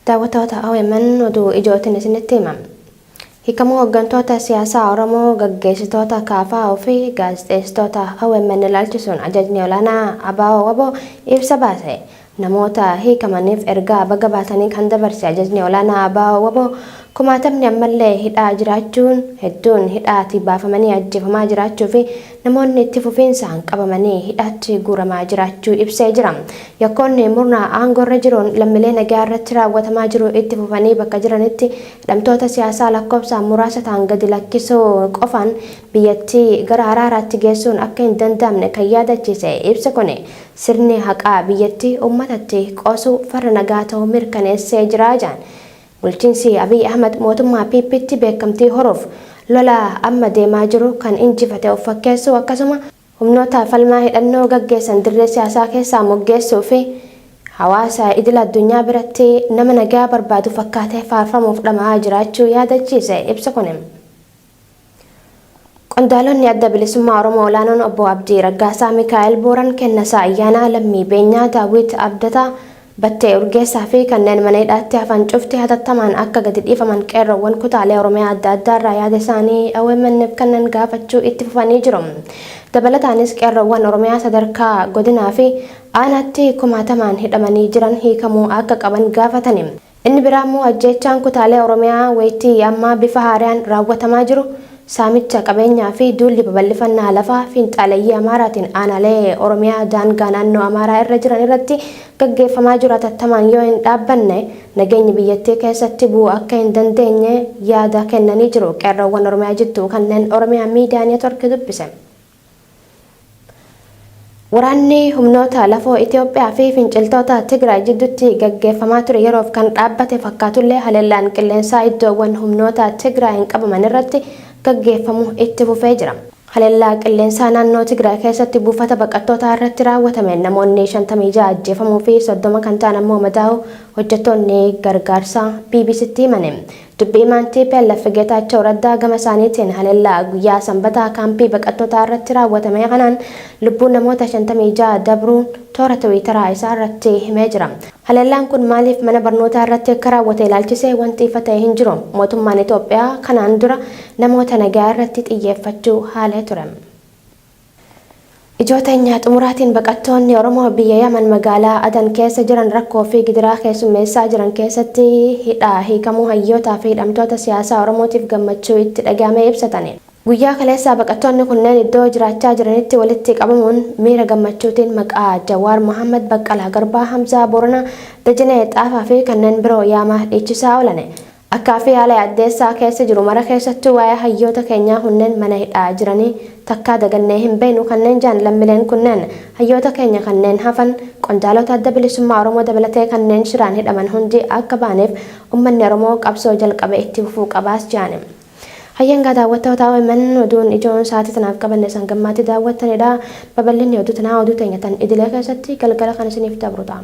Daawwattoota OMN oduu ijootiin isinitti himama. Hiikamuu hooggantoota siyaasaa Oromoo gaggeessitoota KFO fi gaazexeessitoota OMN ilaalchisuun ajajni olaanaa ABO ibsa baase. Namoota hiikamaniif ergaa baga baatanii kan dabarse ajajni olaanaa ABO kumaatamni ammallee hidhaa jiraachuun hedduun hidhaatti baafamanii ajjeefamaa jiraachuu fi namoonni itti fufiinsaan qabamanii hidhaatti guuramaa jiraachuu ibsee jira. Yakkoonni murna aangorra jiruun lammiilee nagaa irratti raawwatamaa jiru itti fufanii bakka jiranitti hidhamtoota siyaasaa lakkoofsaan muraasa ta'an gadi lakkisuu qofaan biyyattii gara araaraatti geessuun akka hin danda'amne kan yaadachiise ibsa kun sirni haqaa biyyattii uummatatti qoosuu farra nagaa ta'uu mirkaneessee jira jedhan. Bulchiinsi Abiy Ahmed mootummaa PP'tti beekamtii horuuf lola amma deemaa jiru kan injifate of fakkeessuu akkasuma humnoota falmaa hidhannoo gaggeessan dirree siyaasaa keessaa moggeessuu fi hawaasa idil addunyaa biratti nama nagaa barbaadu fakkaatee faarfamuuf dhama'aa jiraachuu yaadachiise ibsa kun. Qondaalonni adda bilisummaa Oromoo olaanoon obbo Abdii Raggaasaa Mikaa'el Booran Kennasaa Ayyaanaa Lammii Beenyaa Daawit Abdataa Battee Urgeessaa fi kanneen mana hidhaatti hafan cufti hatattamaan akka gadi dhiifaman qeerroowwan kutaalee Oromiyaa adda addaa irraa yaada isaanii OMN'f kanneen gaafachuu itti fufanii jiru. Dabalataanis qeerroowwan Oromiyaa sadarkaa godinaa fi aanaatti kumaatamaan hidhamanii jiran hiikamuu akka qaban gaafatani. Inni biraa immoo ajjeechaan kutaalee Oromiyaa wayitii ammaa bifa haaraan raawwatamaa jiru. Saamicha qabeenyaa fi duulli babal'ifannaa lafaa fiinxaaleeyyii Amaaraatiin aanaalee Oromiyaa daangaa naannoo Amaaraa irra jiran irratti gaggeeffamaa jiru hatattamaan yoo hin dhaabbanne nageenyi biyyattii keessatti bu'uu akka hin dandeenye yaada kennanii jiru. Qeerroowwan Oromiyaa jittuu kanneen Oromiyaa miidiyaa neetworkii dubbise. Waraanni humnoota lafoo Itoophiyaa fi finciltoota Tigraay jidduutti gaggeeffamaa ture yeroof kan dhaabbate fakkaatullee haleellaan qilleensaa iddoowwan humnoota Tigraay hin qabaman irratti gaggeeffamu itti fufee jira. Haleellaa qilleensaa naannoo Tigraay keessatti buufata baqattootaa irratti raawwatame namoonni 56 ajjeefamuu fi 30 kan ta'an ammoo madaa'uu hojjettoonni gargaarsaa BBC'tti himane. Dubbii himaan TPLF Geetaachoo Raddaa gama isaaniitiin haleellaa guyyaa sanbataa kaampii baqattootaa irratti raawwatame kanaan lubbuun namoota 56 dabruun toora Tiwiitaraa isaa irratti himee jira. Haleellaan kun maaliif mana barnootaa irratti akka raawwate ilaalchisee wanti ifa ta'e hin jiru. Mootummaan Itoophiyaa kanaan dura namoota nagaa irratti xiyyeeffachuu haalee ture. Ijooteenya xumuraatiin baqattoonni Oromoo biyya Yaman magaalaa Adan keessa jiran rakkoo fi gidiraa keessummeessaa jiran keessatti hidhaa hiikamuu hayyootaa fi hidhamtoota siyaasaa Oromootiif gammachuu itti dhagahame ibsatan. Guyyaa kaleessaa baqattoonni kunneen iddoo jiraachaa jiranitti walitti qabamuun miira gammachuutiin maqaa Jawaar Mohaammed Baqqalaa Garbaa Hamzaa Booranaa Dajanee Xaafaa fi kanneen biroo yaamaa dhiichisaa oolan. Akka fi haala addeessaa keessa jiru mara keessattuu waa'ee hayyoota keenyaa kunneen mana hidhaa jiranii takkaa dagannee hin beeknu kanneen jaan lammiileen kunneen hayyoota keenya kanneen hafan qondaalota adda bilisummaa Oromoo dabalatee kanneen shiraan hidhaman hundi akka baaneef uummanni Oromoo qabsoo jalqabe itti fufuu qabaas jaane. Hayyangaa daawwattoota OMN oduun ijoon sa'aatii tanaaf qabanne san gammaatti daawwattanidha. Babal'inni oduu tanaa oduu teenyatan idilee keessatti galgala kan isiniif dabru ta'a.